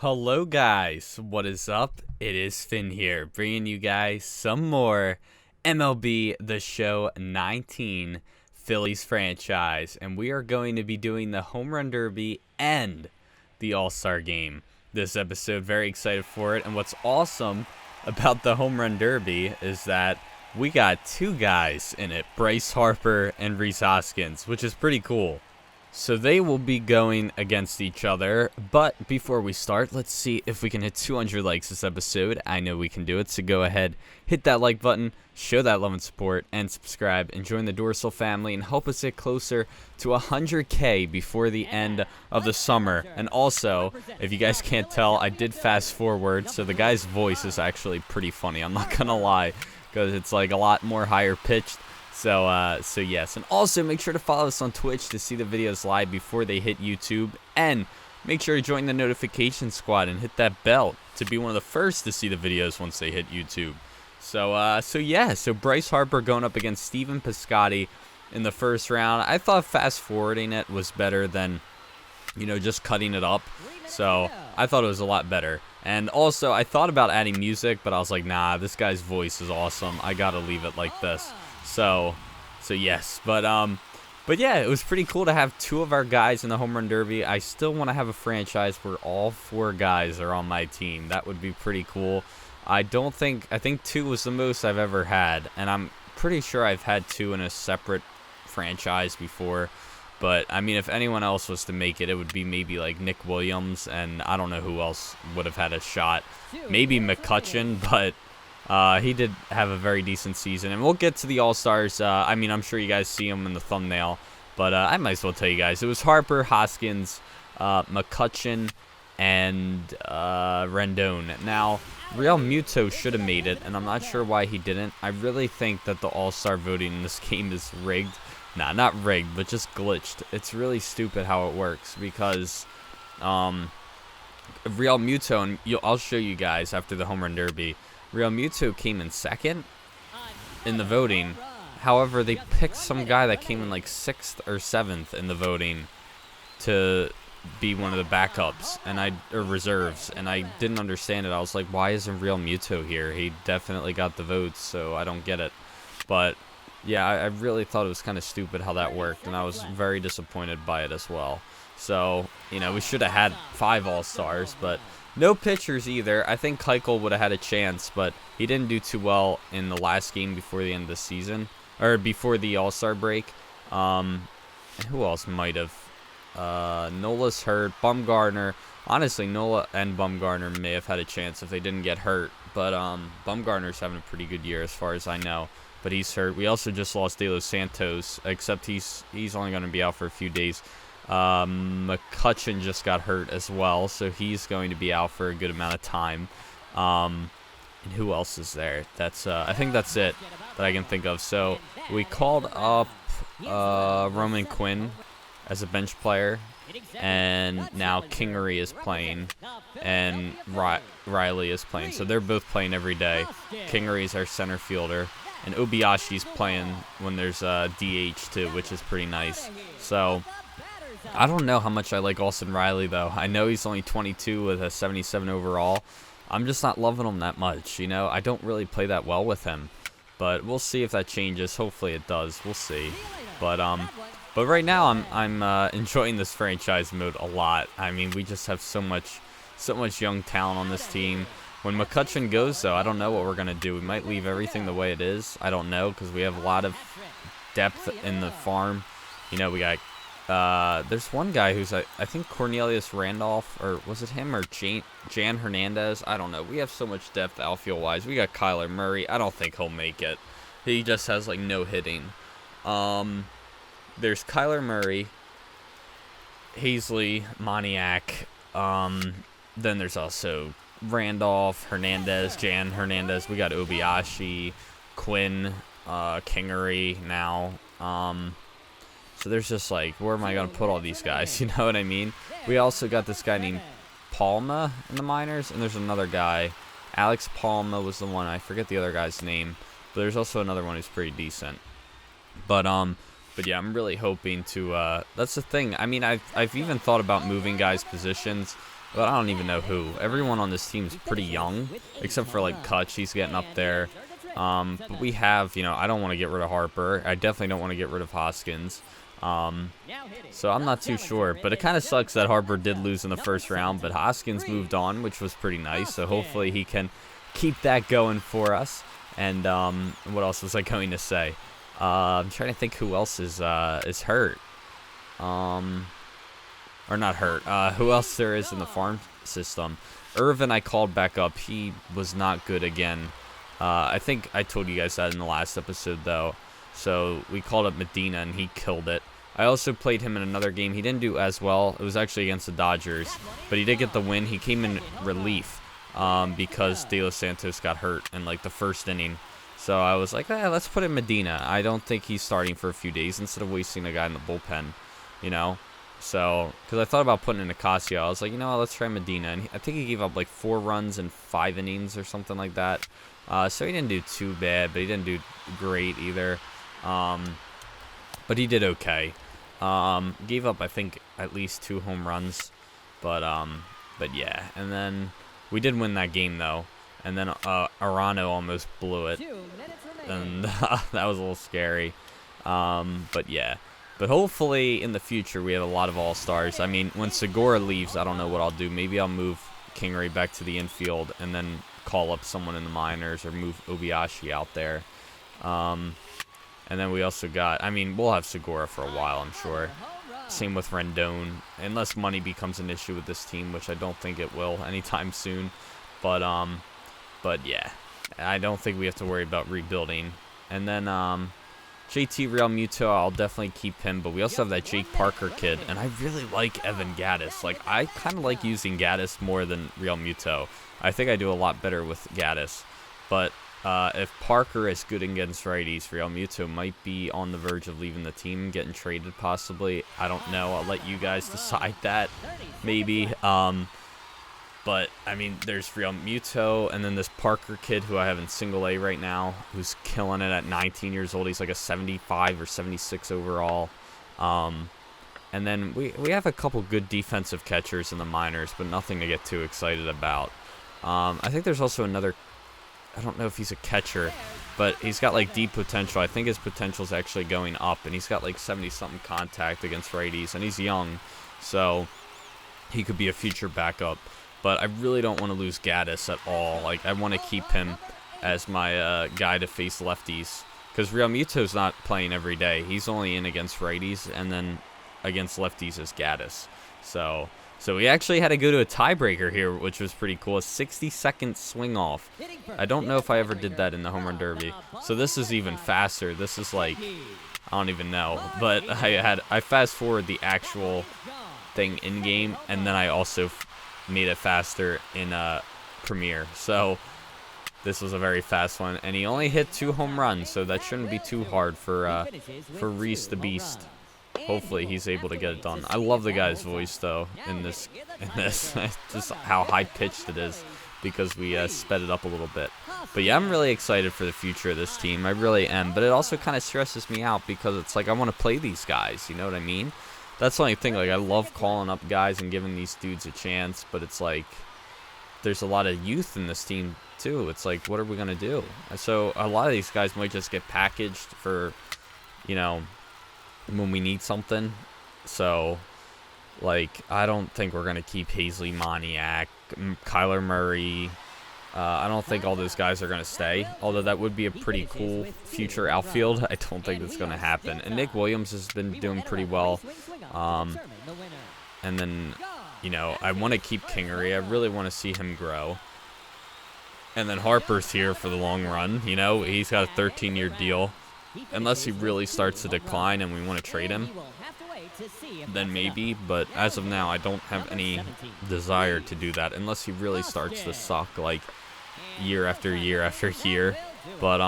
Hello guys, what is up? It is Finn here, bringing you guys some more MLB The Show 19 Phillies franchise, and we are going to be doing the Home Run Derby and the All-Star Game this episode. Very excited for it, and what's awesome about the Home Run Derby is that we got two guys in it, Bryce Harper and Rhys Hoskins, which is pretty cool. So they will be going against each other, but before we start, let's see if we can hit 200 likes this episode. I know we can do it, so go ahead, hit that like button, show that love and support, and subscribe, and join the Dorsal family, and help us get closer to 100K before the end of the summer. And also, if you guys can't tell, I did fast forward, so the guy's voice is actually pretty funny, I'm not gonna lie, because it's like a lot more higher pitched. So yes, and also make sure to follow us on Twitch to see the videos live before they hit YouTube, and make sure to join the notification squad and hit that bell to be one of the first to see the videos once they hit YouTube. So Bryce Harper going up against Stephen Piscotty in the first round. I thought fast forwarding it was better than, just cutting it up. So I thought it was a lot better. And also I thought about adding music, but I was like, nah, this guy's voice is awesome. I gotta leave it like this. So yes, but yeah, it was pretty cool to have two of our guys in the Home Run Derby. I still want to have a franchise where all four guys are on my team. That would be pretty cool. I think two was the most I've ever had, and I'm pretty sure I've had two in a separate franchise before. But I mean, if anyone else was to make it, it would be maybe like Nick Williams, and I don't know who else would have had a shot. Maybe McCutchen, but he did have a very decent season, and we'll get to the All-Stars. I mean, I'm sure you guys see him in the thumbnail, but I might as well tell you guys. It was Harper, Hoskins, McCutchen, and Rendon. Now, Real Muto should have made it, and I'm not sure why he didn't. I really think that the All-Star voting in this game is rigged. Nah, not rigged, but just glitched. It's really stupid how it works, because Real Muto, and I'll show you guys after the Home Run Derby, Real Muto came in second in the voting. However, they picked some guy that came in like 6th or 7th in the voting to be one of the backups or reserves, and I didn't understand it. I was like, why isn't Real Muto here? He definitely got the votes, so I don't get it. But yeah, I really thought it was kind of stupid how that worked, and I was very disappointed by it as well. So, we should have had 5 All-Stars, but no pitchers either. I think Keuchel would have had a chance, but he didn't do too well in the last game before the end of the season, or before the All-Star break. And who else might have? Nola's hurt. Bumgarner. Honestly, Nola and Bumgarner may have had a chance if they didn't get hurt, but Bumgarner's having a pretty good year as far as I know, but he's hurt. We also just lost De Los Santos, except he's only going to be out for a few days. McCutchen just got hurt as well, so he's going to be out for a good amount of time. And who else is there? That's I think that's it that I can think of. So we called up Roman Quinn as a bench player, and now Kingery is playing, and Riley is playing. So they're both playing every day. Kingery is our center fielder, and Obayashi's playing when there's DH too, which is pretty nice. So I don't know how much I like Austin Riley, though. I know he's only 22 with a 77 overall. I'm just not loving him that much, I don't really play that well with him. But we'll see if that changes. Hopefully it does. We'll see. But right now I'm enjoying this franchise mode a lot. I mean, we just have so much young talent on this team. When McCutchen goes, though, I don't know what we're going to do. We might leave everything the way it is. I don't know, because we have a lot of depth in the farm. We got there's one guy who's, I think Cornelius Randolph, or was it him, or Jan Hernandez? I don't know. We have so much depth outfield-wise. We got Kyler Murray. I don't think he'll make it. He just has, like, no hitting. There's Kyler Murray, Hazley, Moniak. Then there's also Randolph, Hernandez, Jan Hernandez. We got Obayashi, Quinn, Kingery now. So there's just like, where am I going to put all these guys? You know what I mean? We also got this guy named Palma in the minors, and there's another guy. Alex Palma was the one. I forget the other guy's name, but there's also another one who's pretty decent. But yeah, I'm really hoping to. That's the thing. I mean, I've even thought about moving guys' positions but I don't even know who. Everyone on this team is pretty young, except for like Kutch. He's getting up there. But we have, you know, I don't want to get rid of Harper. I definitely don't want to get rid of Hoskins. So I'm not too sure, but it kind of sucks that Harper did lose in the first round, but Hoskins moved on, which was pretty nice. So hopefully he can keep that going for us. And what else was I going to say? I'm trying to think who else is hurt. Or not hurt. Who else there is in the farm system? Irvin I called back up. He was not good again. I think I told you guys that in the last episode, though. So we called up Medina, and he killed it. I also played him in another game. He didn't do as well. It was actually against the Dodgers. But he did get the win. He came in relief because De Los Santos got hurt in, like, the first inning. So I was like, let's put in Medina. I don't think he's starting for a few days instead of wasting a guy in the bullpen, you know? So, because I thought about putting in Ocasio. I was like, you know what, let's try Medina. And I think he gave up, like, 4 runs in 5 innings or something like that. So he didn't do too bad, but he didn't do great either. But he did okay. Gave up, I think, at least 2 home runs. But yeah. And then we did win that game, though. And then Arano almost blew it. And that was a little scary. But yeah. But hopefully in the future we have a lot of all-stars. I mean, when Segura leaves, I don't know what I'll do. Maybe I'll move Kingery back to the infield and then call up someone in the minors or move Obiashi out there. And then we also got, I mean, we'll have Segura for a while, I'm sure. Same with Rendon, unless money becomes an issue with this team, which I don't think it will anytime soon. But yeah, I don't think we have to worry about rebuilding. And then JT Real Muto, I'll definitely keep him. But we also have that Jake Parker kid, and I really like Evan Gaddis. Like, I kind of like using Gaddis more than Real Muto. I think I do a lot better with Gaddis. But if Parker is good against righties, Real Muto might be on the verge of leaving the team, getting traded possibly. I don't know. I'll let you guys decide that, maybe. But, I mean, there's Real Muto, and then this Parker kid who I have in single A right now, who's killing it at 19 years old. He's like a 75 or 76 overall. And then we have a couple good defensive catchers in the minors, but nothing to get too excited about. I think there's also another, I don't know if he's a catcher, but he's got, like, deep potential. I think his potential is actually going up, and he's got, like, 70-something contact against righties, and he's young, so he could be a future backup. But I really don't want to lose Gaddis at all. Like, I want to keep him as my guy to face lefties. Because Real Muto's not playing every day. He's only in against righties, and then against lefties is Gaddis. So we actually had to go to a tiebreaker here, which was pretty cool. A 60-second swing off. I don't know if I ever did that in the Home Run Derby. So this is even faster. This is like, I don't even know. But I fast forward the actual thing in game, and then I also made it faster in Premiere. So this was a very fast one, and he only hit 2 home runs, so that shouldn't be too hard for Reese the Beast. Hopefully he's able to get it done. I love the guy's voice though in this just how high pitched it is, because we sped it up a little bit. But yeah, I'm really excited for the future of this team. I really am. But it also kind of stresses me out, because it's like I want to play these guys, you know what I mean? That's the only thing. Like, I love calling up guys and giving these dudes a chance, but it's like there's a lot of youth in this team too. It's like, what are we gonna do? So a lot of these guys might just get packaged for, you know, when we need something. So, like, I don't think we're gonna keep Hazley Moniak, Kyler Murray. I don't think all those guys are going to stay, although that would be a pretty cool future outfield. I don't think that's going to happen. And Nick Williams has been doing pretty well. And then, you know, I want to keep Kingery. I really want to see him grow. And then Harper's here for the long run. You know, he's got a 13-year deal. Unless he really starts to decline and we want to trade him, then maybe. But as of now, I don't have any desire to do that unless he really starts to suck, like, year after year after year. But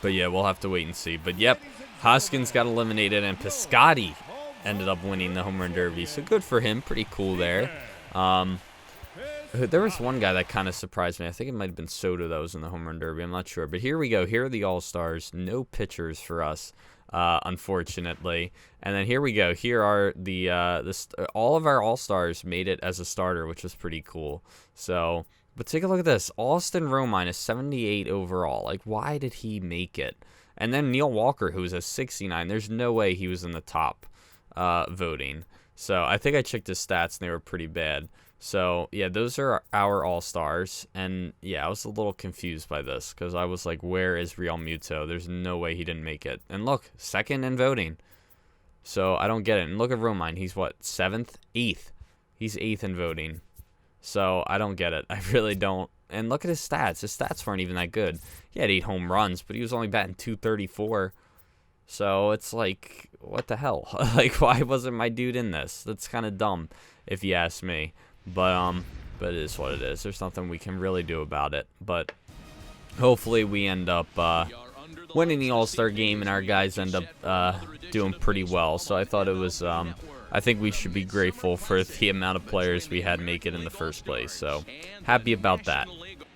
yeah, we'll have to wait and see. But yep, Hoskins got eliminated, and Piscotty ended up winning the Home Run Derby. So good for him. Pretty cool there. There was one guy that kind of surprised me. I think it might have been Soto that was in the Home Run Derby. I'm not sure. But here we go. Here are the All-Stars. No pitchers for us. unfortunately. And then here we go. Here are the all of our all-stars made it as a starter, which was pretty cool. So, but take a look at this. Austin Romine is 78 overall. Like, why did he make it? And then Neil Walker, who was a 69. There's no way he was in the top voting. So I think I checked his stats, and they were pretty bad. So, yeah, those are our all-stars. And, yeah, I was a little confused by this because I was like, where is Real Muto? There's no way he didn't make it. And look, second in voting. So I don't get it. And look at Romine. He's what, 7th? 8th. He's 8th in voting. So I don't get it. I really don't. And look at his stats. His stats weren't even that good. He had 8 home runs, but he was only batting .234. So it's like, what the hell? Like, why wasn't my dude in this? That's kind of dumb, if you ask me. But it is what it is. There's nothing we can really do about it. But hopefully we end up winning the All-Star game, and our guys end up doing pretty well. So I thought it was, I think we should be grateful for the amount of players we had make it in the first place. So happy about that.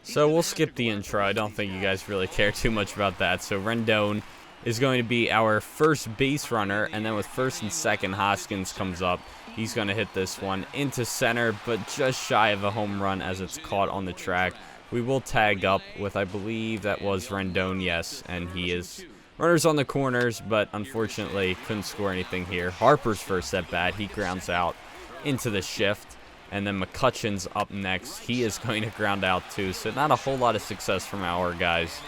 So we'll skip the intro. I don't think you guys really care too much about that. So Rendon is going to be our first base runner, and then with first and second, Hoskins comes up. He's going to hit this one into center, but just shy of a home run as it's caught on the track. We will tag up with, I believe that was Rendon, yes, and he is runners on the corners, but unfortunately couldn't score anything here. Harper's first at bat. He grounds out into the shift, and then McCutcheon's up next. He is going to ground out too, so not a whole lot of success from our guys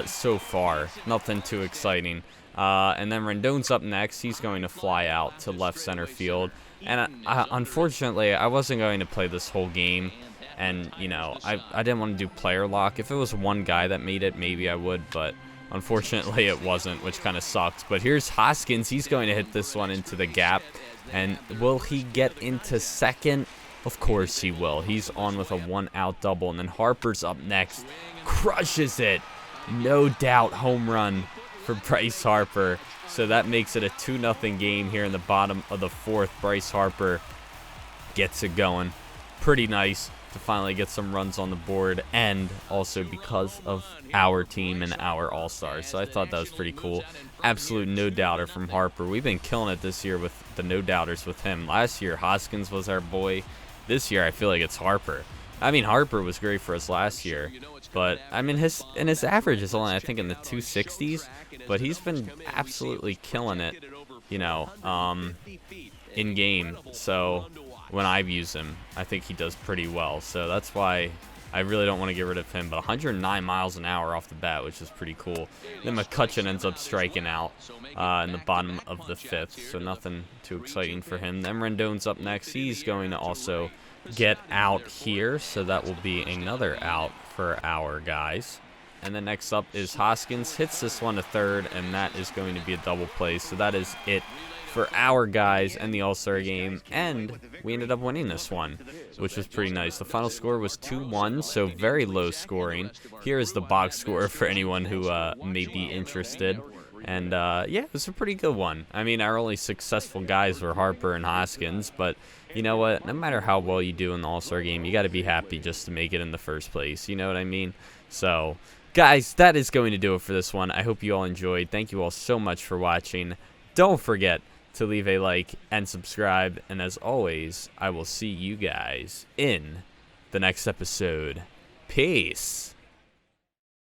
so far. Nothing too exciting. And then Rendon's up next. He's going to fly out to left center field. And unfortunately, I wasn't going to play this whole game. And, you know, I didn't want to do player lock. If it was one guy that made it, maybe I would. But unfortunately, it wasn't, which kind of sucks. But here's Hoskins. He's going to hit this one into the gap. And will he get into second? Of course he will. He's on with a 1-out double. And then Harper's up next. Crushes it. No doubt home run for Bryce Harper. So that makes it a 2-0 game here in the bottom of the 4th. Bryce Harper gets it going. Pretty nice to finally get some runs on the board, and also because of our team and our all-stars. So I thought that was pretty cool. Absolute no-doubter from Harper. We've been killing it this year with the no-doubters with him. Last year, Hoskins was our boy. This year, I feel like it's Harper. I mean, Harper was great for us last year, but I mean, his average is only, I think, in the 260s, but he's been absolutely killing it, you know, in game. So when I've used him, I think he does pretty well. So that's why I really don't want to get rid of him. But 109 miles an hour off the bat, which is pretty cool. Then McCutcheon ends up striking out in the bottom of the 5th, so nothing too exciting for him. Then Rendon's up next. He's going to also get out here, so that will be another out for our guys. And then next up is Hoskins. Hits this one to third, and that is going to be a double play. So that is it for our guys and the All-Star game, and we ended up winning this one, which was pretty nice. The final score was 2-1, so very low scoring. Here is the box score for anyone who may be interested. And, yeah, it was a pretty good one. I mean, our only successful guys were Harper and Hoskins, but you know what? No matter how well you do in the All-Star game, you got to be happy just to make it in the first place. You know what I mean? So, guys, that is going to do it for this one. I hope you all enjoyed. Thank you all so much for watching. Don't forget to leave a like and subscribe. And as always, I will see you guys in the next episode. Peace.